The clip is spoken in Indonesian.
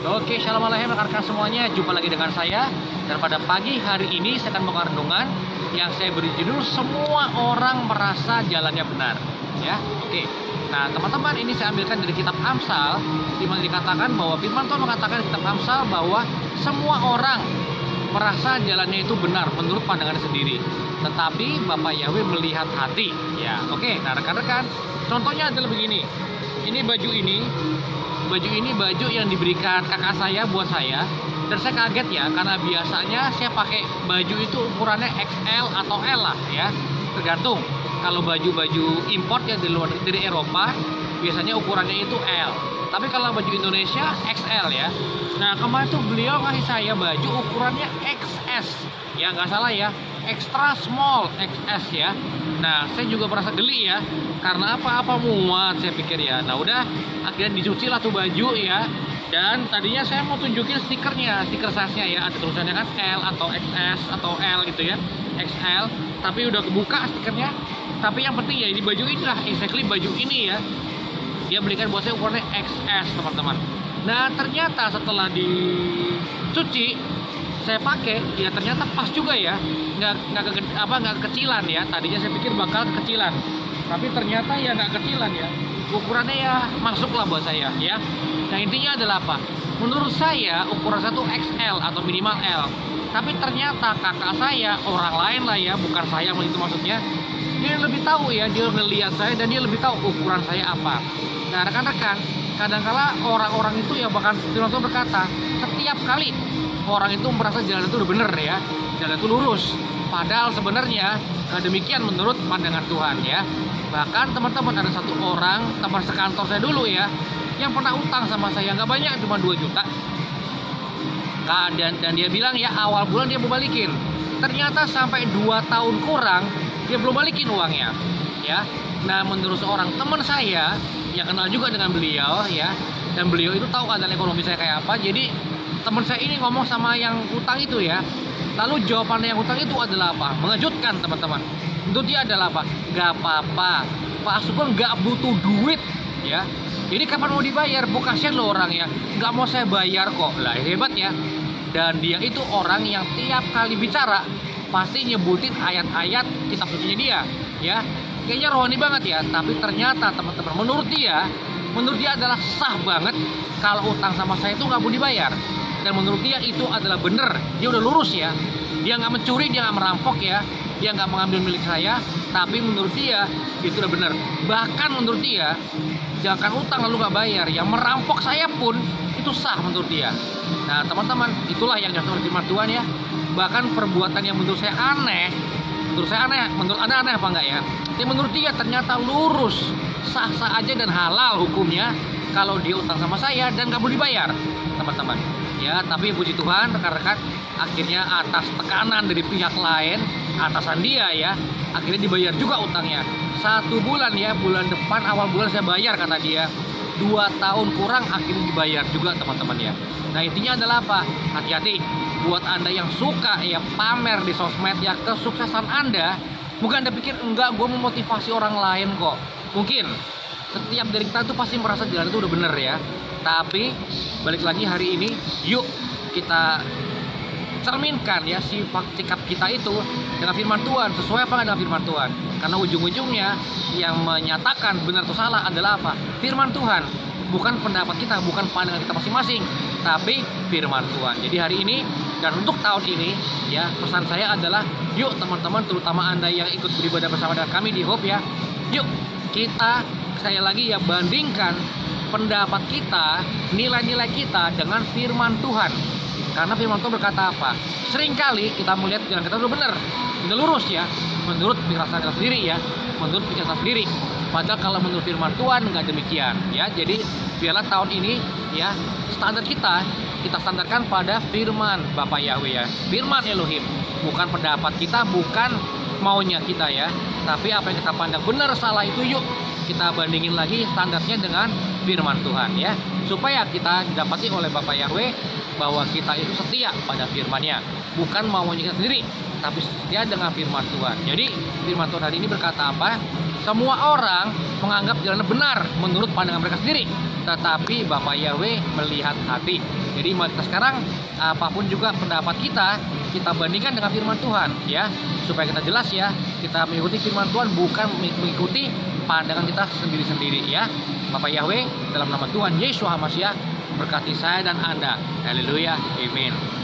Oke, shalom alaikum rekan-rekan semuanya. Jumpa lagi dengan saya. Dan pada pagi hari ini saya akan membawakan renungan yang saya beri judul "Semua Orang Merasa Jalannya Benar". Ya, oke. Nah, teman-teman, ini saya ambilkan dari kitab Amsal, di mana dikatakan bahwa firman Tuhan mengatakan di kitab Amsal bahwa semua orang merasa jalannya itu benar menurut pandangan sendiri, tetapi Bapak Yahweh melihat hati. Ya, oke. Nah, rekan-rekan, contohnya adalah begini. Ini baju yang diberikan kakak saya buat saya, dan saya kaget ya, karena biasanya saya pakai baju itu ukurannya XL atau L lah ya, tergantung. Kalau baju-baju import yang dari Eropa biasanya ukurannya itu L, tapi kalau baju Indonesia XL ya. Nah, kemarin tuh beliau kasih saya baju ukurannya XS ya, nggak salah ya, extra small XS ya. Nah, saya juga merasa geli ya, karena apa muat saya pikir ya. Nah, udah akhirnya dicuci lah tuh baju ya. Dan tadinya saya mau tunjukin stikernya, stiker size-nya ya, ada tulisannya kan L atau XS atau L gitu ya, XL. Tapi udah kebuka stikernya. Tapi yang penting ya, ini baju inilah, exactly baju ini ya, dia belikan buat saya ukurannya XS, teman-teman. Nah, ternyata setelah dicuci saya pakai ya, ternyata pas juga ya, nggak kekecilan ya. Tadinya saya pikir bakal kekecilan, tapi ternyata ya nggak kecilan ya, ukurannya ya masuk lah buat saya ya. Nah, intinya adalah apa, menurut saya ukuran satu XL atau minimal L, tapi ternyata kakak saya, orang lain lah ya, bukan saya itu maksudnya, dia lebih tahu ya, dia ngelihat saya dan dia lebih tahu ukuran saya apa. Nah, rekan-rekan, kadangkala orang-orang itu ya, bahkan firman Tuhan berkata, setiap kali orang itu merasa jalan itu udah bener ya, jalan itu lurus, padahal sebenarnya demikian menurut pandangan Tuhan ya. Bahkan teman-teman, ada satu orang teman sekantor saya dulu ya, yang pernah utang sama saya, nggak banyak, cuma 2 juta. Dan dia bilang ya, awal bulan dia mau balikin. Ternyata sampai 2 tahun kurang dia belum balikin uangnya ya. Nah, menurut seorang teman saya yang kenal juga dengan beliau ya, dan beliau itu tahu keadaan ekonomi saya kayak apa, jadi teman saya ini ngomong sama yang utang itu ya. Lalu jawabannya yang utang itu adalah apa? Mengejutkan, teman-teman. Untuk dia adalah apa? Gak apa-apa, Pak Sugeng gak butuh duit ya. Jadi kapan mau dibayar? Bu, kasihan loh orang ya, gak mau saya bayar kok. Lah, hebat ya. Dan dia itu orang yang tiap kali bicara pasti nyebutin ayat-ayat kitab sucinya dia ya. Kayaknya rohani banget ya. Tapi ternyata teman-teman, menurut dia adalah sah banget kalau utang sama saya itu nggak mau dibayar. Dan menurut dia itu adalah bener, dia udah lurus ya, dia nggak mencuri, dia nggak merampok ya, dia nggak mengambil milik saya. Tapi menurut dia itu udah bener. Bahkan menurut dia, jangan utang lalu nggak bayar, yang merampok saya pun itu sah menurut dia. Nah, teman-teman, itulah yang diatur firman Tuhan ya. Bahkan perbuatan yang menurut saya aneh, menurut Anda aneh apa enggak ya? Tapi menurut dia ternyata lurus, sah-sah aja dan halal hukumnya kalau dia utang sama saya dan nggak boleh dibayar, teman-teman. Ya, tapi puji Tuhan, rekan-rekan, akhirnya atas tekanan dari pihak lain, atasan dia ya, akhirnya dibayar juga utangnya. 1 bulan ya, bulan depan awal bulan saya bayar kata dia. 2 tahun kurang akhirnya dibayar juga, teman-teman ya. Nah, intinya adalah apa? Hati-hati buat Anda yang suka ya pamer di sosmed ya kesuksesan Anda. Mungkin Anda pikir, enggak, gue memotivasi orang lain kok. Mungkin setiap dari kita itu pasti merasa jalan itu udah bener ya. Tapi balik lagi hari ini, yuk kita cerminkan ya sikap kita itu dengan firman Tuhan, sesuai apa dengan firman Tuhan. Karena ujung-ujungnya yang menyatakan benar atau salah adalah apa? Firman Tuhan, bukan pendapat kita, bukan pandangan kita masing-masing, tapi firman Tuhan. Jadi hari ini dan untuk tahun ini ya, pesan saya adalah, yuk teman-teman, terutama Anda yang ikut beribadah bersama dengan kami di Hope ya, yuk kita sekali lagi ya, bandingkan pendapat kita, nilai-nilai kita dengan firman Tuhan. Karena firman Tuhan berkata apa? Seringkali kita melihat jalan kita udah benar, udah lurus ya, menurut pikiran kita sendiri ya, menurut pikiran kita sendiri. Padahal kalau menurut firman Tuhan nggak demikian ya. Jadi biarlah tahun ini ya, standar kita standarkan pada firman Bapak Yahweh ya, firman Elohim, bukan pendapat kita, bukan maunya kita ya, tapi apa yang kita pandang benar salah itu, yuk kita bandingin lagi standarnya dengan firman Tuhan ya, supaya kita didapati oleh Bapak Yahweh bahwa kita itu setia pada firman-Nya, bukan maunya kita sendiri, tapi setia dengan firman Tuhan. Jadi firman Tuhan hari ini berkata apa? Semua orang menganggap jalan benar menurut pandangan mereka sendiri, tetapi Bapa Yahweh melihat hati. Jadi mari kita sekarang, apapun juga pendapat kita bandingkan dengan firman Tuhan, ya, supaya kita jelas, ya, kita mengikuti firman Tuhan, bukan mengikuti pandangan kita sendiri-sendiri, ya. Bapa Yahweh, dalam nama Tuhan Yesus HaMashiach, berkati saya dan Anda. Haleluya, amin.